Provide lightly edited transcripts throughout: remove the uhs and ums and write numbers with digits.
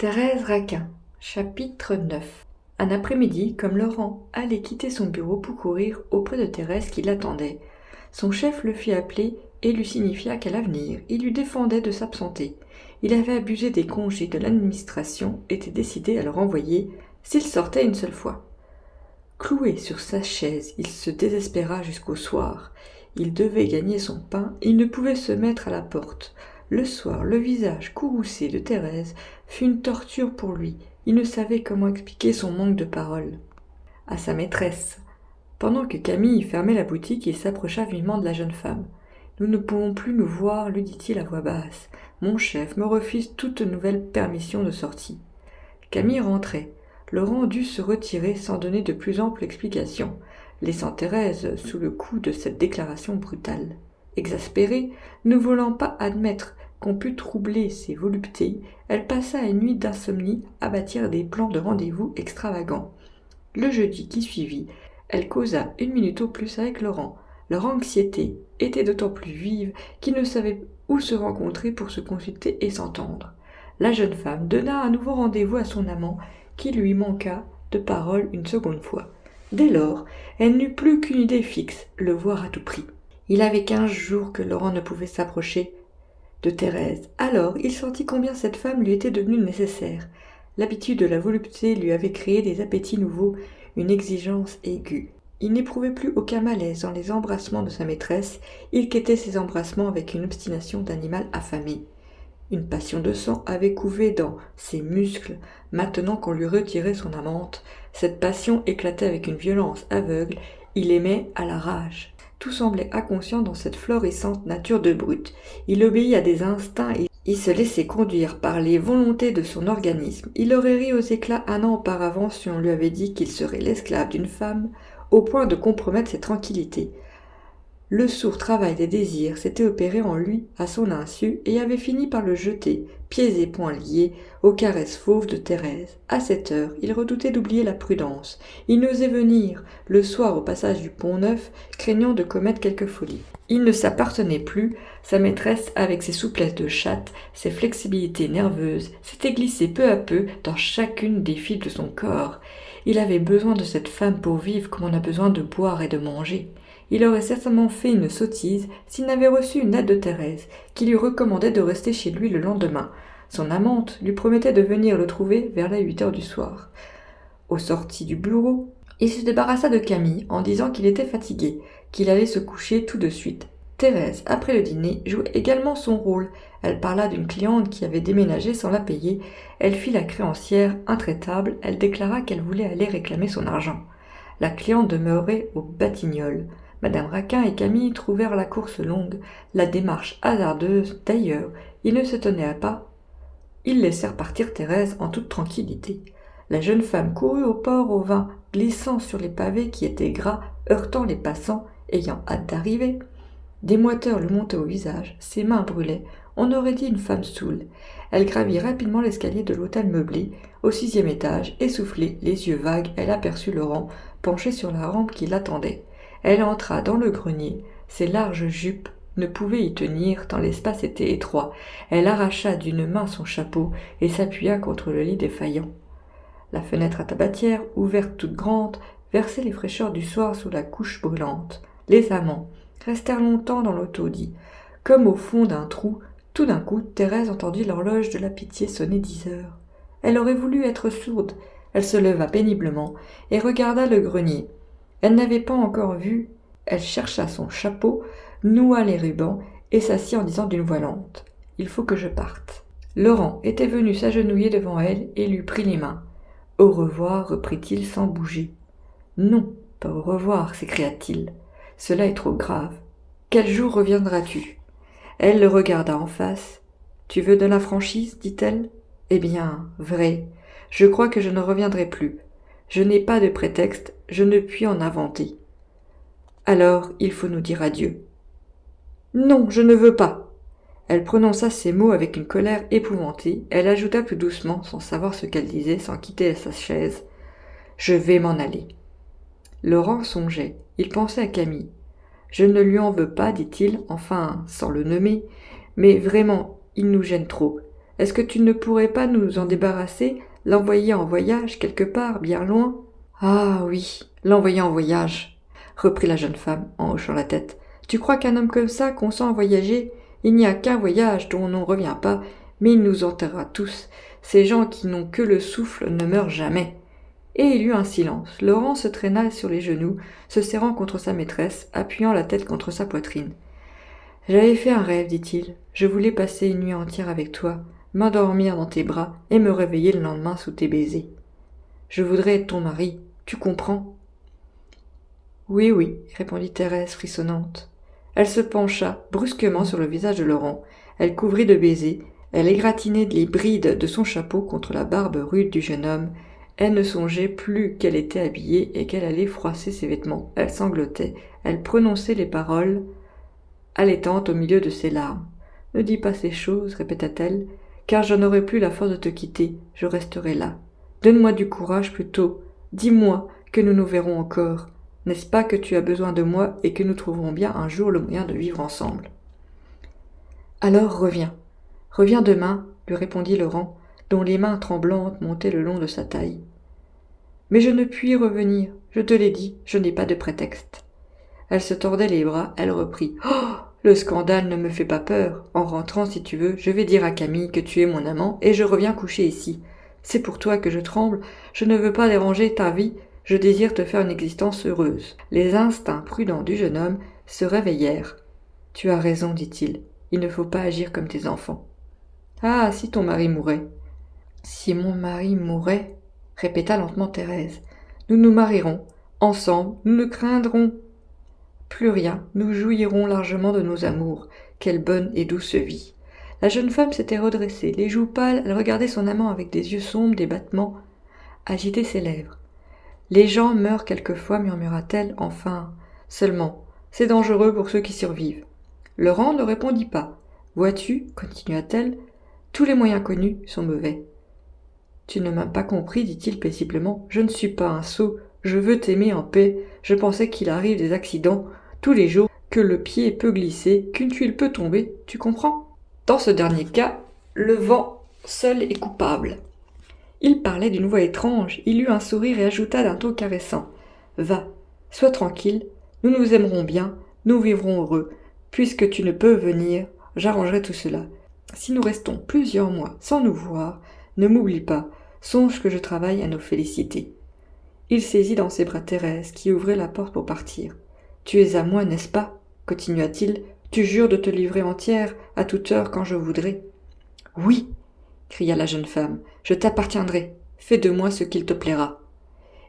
Thérèse Raquin, chapitre 9. Un après-midi, comme Laurent allait quitter son bureau pour courir auprès de Thérèse qui l'attendait, son chef le fit appeler et lui signifia qu'à l'avenir, il lui défendait de s'absenter. Il avait abusé des congés de l'administration et était décidé à le renvoyer s'il sortait une seule fois. Cloué sur sa chaise, il se désespéra jusqu'au soir. Il devait gagner son pain, il ne pouvait se mettre à la porte. Le soir, le visage courroucé de Thérèse fut une torture pour lui. Il ne savait comment expliquer son manque de parole à sa maîtresse. Pendant que Camille fermait la boutique, il s'approcha vivement de la jeune femme. « Nous ne pouvons plus nous voir, lui dit-il à voix basse. Mon chef me refuse toute nouvelle permission de sortie. » Camille rentrait. Laurent dut se retirer sans donner de plus amples explications, laissant Thérèse sous le coup de cette déclaration brutale. Exaspérée, ne voulant pas admettre qu'on pût troubler ses voluptés, elle passa une nuit d'insomnie à bâtir des plans de rendez-vous extravagants. Le jeudi qui suivit, elle causa 1 minute au plus avec Laurent. Leur anxiété était d'autant plus vive qu'ils ne savaient où se rencontrer pour se consulter et s'entendre. La jeune femme donna un nouveau rendez-vous à son amant, qui lui manqua de parole une seconde fois. Dès lors, elle n'eut plus qu'une idée fixe, le voir à tout prix. Il avait 15 jours que Laurent ne pouvait s'approcher de Thérèse. Alors, il sentit combien cette femme lui était devenue nécessaire. L'habitude de la volupté lui avait créé des appétits nouveaux, une exigence aiguë. Il n'éprouvait plus aucun malaise dans les embrassements de sa maîtresse, il quêtait ces embrassements avec une obstination d'animal affamé. Une passion de sang avait couvé dans ses muscles, maintenant qu'on lui retirait son amante. Cette passion éclatait avec une violence aveugle, il aimait à la rage. Tout semblait inconscient dans cette florissante nature de brute. Il obéit à des instincts et il se laissait conduire par les volontés de son organisme. Il aurait ri aux éclats 1 an auparavant si on lui avait dit qu'il serait l'esclave d'une femme, au point de compromettre ses tranquillités. Le sourd travail des désirs s'était opéré en lui à son insu et avait fini par le jeter, pieds et poings liés, aux caresses fauves de Thérèse. À cette heure, il redoutait d'oublier la prudence. Il n'osait venir, le soir au passage du Pont-Neuf, craignant de commettre quelque folie. Il ne s'appartenait plus, sa maîtresse, avec ses souplesses de chatte, ses flexibilités nerveuses, s'était glissée peu à peu dans chacune des fibres de son corps. Il avait besoin de cette femme pour vivre comme on a besoin de boire et de manger. Il aurait certainement fait une sottise s'il n'avait reçu une lettre de Thérèse, qui lui recommandait de rester chez lui le lendemain. Son amante lui promettait de venir le trouver vers les 8 heures du soir. Au sorti du bureau, il se débarrassa de Camille en disant qu'il était fatigué, qu'il allait se coucher tout de suite. Thérèse, après le dîner, jouait également son rôle. Elle parla d'une cliente qui avait déménagé sans la payer. Elle fit la créancière intraitable. Elle déclara qu'elle voulait aller réclamer son argent. La cliente demeurait aux Batignolles. Madame Raquin et Camille trouvèrent la course longue, la démarche hasardeuse. D'ailleurs, ils ne se tenaient pas. Ils laissèrent partir Thérèse en toute tranquillité. La jeune femme courut au port au vin, glissant sur les pavés qui étaient gras, heurtant les passants, ayant hâte d'arriver. Des moiteurs lui montaient au visage, ses mains brûlaient, on aurait dit une femme saoule. Elle gravit rapidement l'escalier de l'hôtel meublé, au 6e étage, essoufflée, les yeux vagues, elle aperçut Laurent, penché sur la rampe qui l'attendait. Elle entra dans le grenier, ses larges jupes ne pouvaient y tenir tant l'espace était étroit. Elle arracha d'une main son chapeau et s'appuya contre le lit défaillant. La fenêtre à tabatière, ouverte toute grande, versait les fraîcheurs du soir sous la couche brûlante. Les amants restèrent longtemps dans l'auto-dit. Comme au fond d'un trou, tout d'un coup, Thérèse entendit l'horloge de la pitié sonner 10 heures. Elle aurait voulu être sourde. Elle se leva péniblement et regarda le grenier. Elle n'avait pas encore vu. Elle chercha son chapeau, noua les rubans et s'assit en disant d'une voix lente « Il faut que je parte ». Laurent était venu s'agenouiller devant elle et lui prit les mains. « Au revoir » reprit-il sans bouger. « Non, pas au revoir » s'écria-t-il. « Cela est trop grave. Quel jour reviendras-tu » Elle le regarda en face. « Tu veux de la franchise » dit-elle. « Eh bien, vrai, je crois que je ne reviendrai plus. Je n'ai pas de prétexte, je ne puis en inventer. Alors, il faut nous dire adieu. »« Non, je ne veux pas !» Elle prononça ces mots avec une colère épouvantée. Elle ajouta plus doucement, sans savoir ce qu'elle disait, sans quitter sa chaise. « Je vais m'en aller. » Laurent songeait. Il pensait à Camille. « Je ne lui en veux pas, dit-il, enfin, sans le nommer, mais vraiment, il nous gêne trop. Est-ce que tu ne pourrais pas nous en débarrasser, l'envoyer en voyage quelque part, bien loin ?»« Ah oui, l'envoyer en voyage, reprit la jeune femme en hochant la tête. Tu crois qu'un homme comme ça consent à voyager ? Il n'y a qu'un voyage dont on ne revient pas, mais il nous enterrera tous. Ces gens qui n'ont que le souffle ne meurent jamais. » Et il y eut un silence. Laurent se traîna sur les genoux, se serrant contre sa maîtresse, appuyant la tête contre sa poitrine. « J'avais fait un rêve, dit-il. Je voulais passer une nuit entière avec toi, m'endormir dans tes bras et me réveiller le lendemain sous tes baisers. Je voudrais être ton mari, tu comprends ? » « Oui, oui, répondit Thérèse frissonnante. Elle se pencha brusquement sur le visage de Laurent. Elle couvrit de baisers, elle égratignait les brides de son chapeau contre la barbe rude du jeune homme. Elle ne songeait plus qu'elle était habillée et qu'elle allait froisser ses vêtements. Elle sanglotait, elle prononçait les paroles allaitantes au milieu de ses larmes. « Ne dis pas ces choses, répéta-t-elle, car je n'aurai plus la force de te quitter, je resterai là. Donne-moi du courage plutôt, dis-moi que nous nous verrons encore. N'est-ce pas que tu as besoin de moi et que nous trouverons bien un jour le moyen de vivre ensemble ? » « Alors reviens. Reviens demain, lui répondit Laurent, dont les mains tremblantes montaient le long de sa taille. « Mais je ne puis revenir, je te l'ai dit, je n'ai pas de prétexte. » Elle se tordait les bras, elle reprit. « Oh, le scandale ne me fait pas peur. En rentrant, si tu veux, je vais dire à Camille que tu es mon amant et je reviens coucher ici. C'est pour toi que je tremble, je ne veux pas déranger ta vie, je désire te faire une existence heureuse. » Les instincts prudents du jeune homme se réveillèrent. « Tu as raison, dit-il, il ne faut pas agir comme tes enfants. »« Ah, si ton mari mourait !»« Si mon mari mourait !» répéta lentement Thérèse. « Nous nous marierons, ensemble, nous ne craindrons plus rien, nous jouirons largement de nos amours. Quelle bonne et douce vie !» La jeune femme s'était redressée, les joues pâles, elle regardait son amant avec des yeux sombres, des battements agitaient ses lèvres. « Les gens meurent quelquefois, murmura-t-elle, enfin. Seulement, c'est dangereux pour ceux qui survivent. » Laurent ne répondit pas. « Vois-tu, continua-t-elle, tous les moyens connus sont mauvais. »« Tu ne m'as pas compris, dit-il paisiblement. Je ne suis pas un sot. Je veux t'aimer en paix. Je pensais qu'il arrive des accidents tous les jours, que le pied peut glisser, qu'une tuile peut tomber. Tu comprends ? Dans ce dernier cas, le vent seul est coupable. » Il parlait d'une voix étrange. Il eut un sourire et ajouta d'un ton caressant. « Va, sois tranquille. Nous nous aimerons bien. Nous vivrons heureux. Puisque tu ne peux venir, j'arrangerai tout cela. Si nous restons plusieurs mois sans nous voir, ne m'oublie pas. Songe que je travaille à nos félicités. » Il saisit dans ses bras Thérèse, qui ouvrait la porte pour partir. « Tu es à moi, n'est-ce pas ? » continua-t-il. « Tu jures de te livrer entière, à toute heure, quand je voudrai. »« Oui !» cria la jeune femme. « Je t'appartiendrai. Fais de moi ce qu'il te plaira. »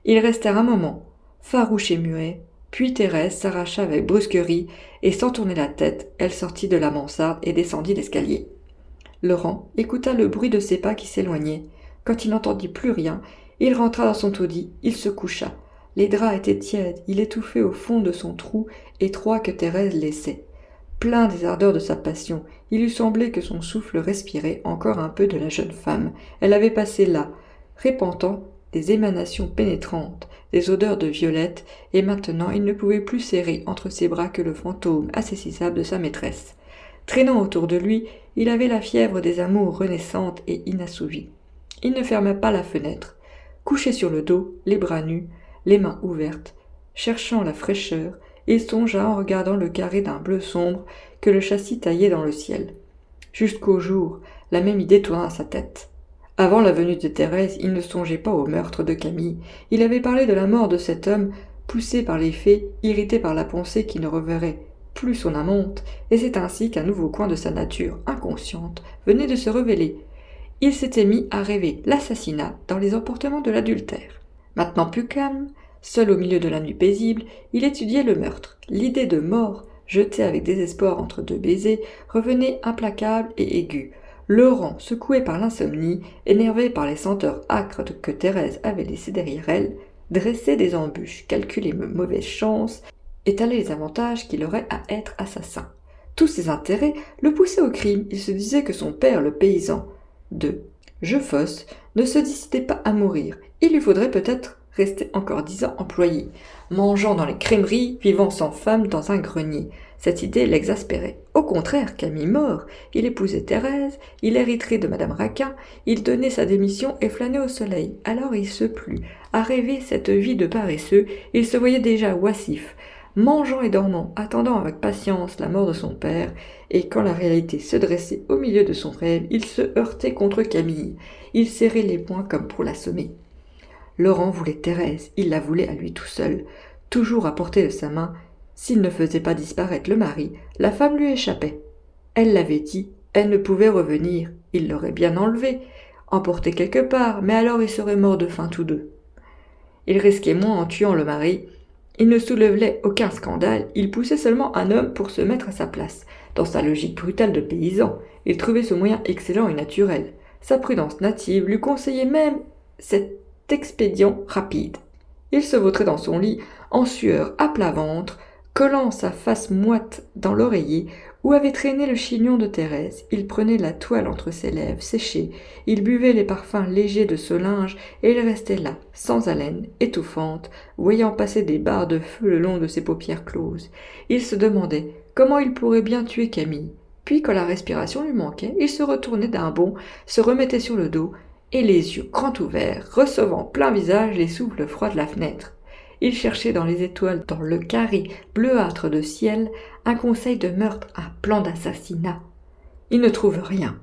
Ils restèrent un moment, farouches et muets, puis Thérèse s'arracha avec brusquerie, et sans tourner la tête, elle sortit de la mansarde et descendit l'escalier. Laurent écouta le bruit de ses pas qui s'éloignaient. Quand il n'entendit plus rien, il rentra dans son taudis, il se coucha. Les draps étaient tièdes, il étouffait au fond de son trou étroit que Thérèse laissait. Plein des ardeurs de sa passion, il lui semblait que son souffle respirait encore un peu de la jeune femme. Elle avait passé là, répandant des émanations pénétrantes, des odeurs de violette, et maintenant il ne pouvait plus serrer entre ses bras que le fantôme insaisissable de sa maîtresse. Traînant autour de lui, il avait la fièvre des amours renaissantes et inassouvies. Il ne ferma pas la fenêtre. Couché sur le dos, les bras nus, les mains ouvertes, cherchant la fraîcheur, il songea en regardant le carré d'un bleu sombre que le châssis taillait dans le ciel. Jusqu'au jour, la même idée tourna sa tête. Avant la venue de Thérèse, il ne songeait pas au meurtre de Camille. Il avait parlé de la mort de cet homme, poussé par les faits, irrité par la pensée qu'il ne reverrait plus son amante, et c'est ainsi qu'un nouveau coin de sa nature inconsciente venait de se révéler. Il s'était mis à rêver l'assassinat dans les emportements de l'adultère. Maintenant plus calme, seul au milieu de la nuit paisible, il étudiait le meurtre. L'idée de mort, jetée avec désespoir entre deux baisers, revenait implacable et aiguë. Laurent, secoué par l'insomnie, énervé par les senteurs âcres que Thérèse avait laissées derrière elle, dressait des embûches, calculait les mauvaises chances, étalait les avantages qu'il aurait à être assassin. Tous ses intérêts le poussaient au crime. Il se disait que son père, le paysan de Jeufosse, ne se décidait pas à mourir. Il lui faudrait peut-être restait encore 10 ans employé, mangeant dans les crèmeries, vivant sans femme dans un grenier. Cette idée l'exaspérait. Au contraire, Camille mort, il épousait Thérèse, il hériterait de madame Raquin, il donnait sa démission et flânait au soleil. Alors il se plut à rêver cette vie de paresseux, il se voyait déjà oisif, mangeant et dormant, attendant avec patience la mort de son père, et quand la réalité se dressait au milieu de son rêve, il se heurtait contre Camille. Il serrait les poings comme pour l'assommer. Laurent voulait Thérèse, il la voulait à lui tout seul, toujours à portée de sa main. S'il ne faisait pas disparaître le mari, la femme lui échappait. Elle l'avait dit, elle ne pouvait revenir, il l'aurait bien enlevée, emportée quelque part, mais alors ils seraient morts de faim tous deux. Il risquait moins en tuant le mari. Il ne soulevait aucun scandale, il poussait seulement un homme pour se mettre à sa place. Dans sa logique brutale de paysan, il trouvait ce moyen excellent et naturel. Sa prudence native lui conseillait même cet expédient rapide. Il se vautrait dans son lit, en sueur à plat ventre, collant sa face moite dans l'oreiller où avait traîné le chignon de Thérèse. Il prenait la toile entre ses lèvres séchées, il buvait les parfums légers de ce linge et il restait là, sans haleine, étouffante, voyant passer des barres de feu le long de ses paupières closes. Il se demandait comment il pourrait bien tuer Camille. Puis, quand la respiration lui manquait, il se retournait d'un bond, se remettait sur le dos, et les yeux grands ouverts, recevant plein visage les souffles froids de la fenêtre. Il cherchait dans les étoiles, dans le carré bleuâtre de ciel, un conseil de meurtre, un plan d'assassinat. Il ne trouve rien.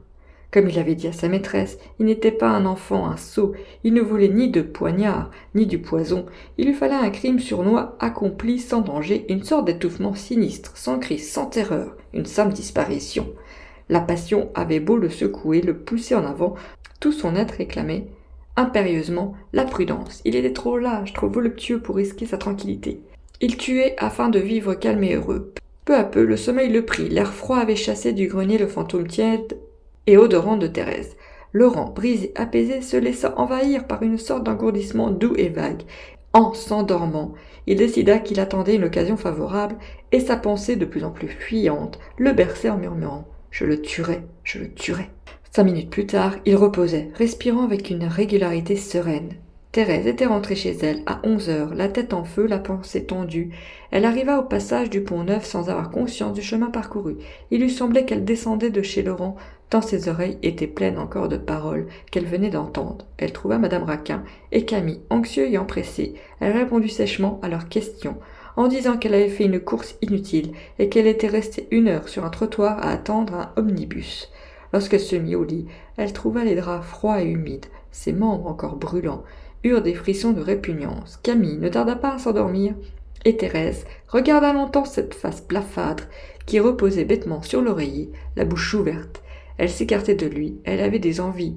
Comme il avait dit à sa maîtresse, il n'était pas un enfant, un sot, il ne voulait ni de poignard, ni du poison, il lui fallait un crime sournois, accompli sans danger, une sorte d'étouffement sinistre, sans cri, sans terreur, une simple disparition. La passion avait beau le secouer, le pousser en avant, tout son être réclamait impérieusement la prudence. Il était trop lâche, trop voluptueux pour risquer sa tranquillité. Il tuait afin de vivre calme et heureux. Peu à peu, le sommeil le prit, l'air froid avait chassé du grenier le fantôme tiède et odorant de Thérèse. Laurent, brisé, apaisé, se laissa envahir par une sorte d'engourdissement doux et vague. En s'endormant, il décida qu'il attendait une occasion favorable, et sa pensée, de plus en plus fuyante, le berçait en murmurant « Je le tuerai, je le tuerai ». 5 minutes plus tard, il reposait, respirant avec une régularité sereine. Thérèse était rentrée chez elle à 11 heures, la tête en feu, la pensée tendue. Elle arriva au passage du Pont-Neuf sans avoir conscience du chemin parcouru. Il lui semblait qu'elle descendait de chez Laurent, tant ses oreilles étaient pleines encore de paroles qu'elle venait d'entendre. Elle trouva madame Raquin et Camille, anxieux et empressés. Elle répondit sèchement à leurs questions, en disant qu'elle avait fait une course inutile et qu'elle était restée 1 heure sur un trottoir à attendre un omnibus. Lorsqu'elle se mit au lit, elle trouva les draps froids et humides, ses membres encore brûlants, eurent des frissons de répugnance. Camille ne tarda pas à s'endormir, et Thérèse regarda longtemps cette face blafâtre qui reposait bêtement sur l'oreiller, la bouche ouverte. Elle s'écartait de lui, elle avait des envies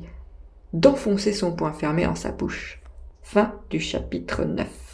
d'enfoncer son poing fermé en sa bouche. Fin du chapitre 9.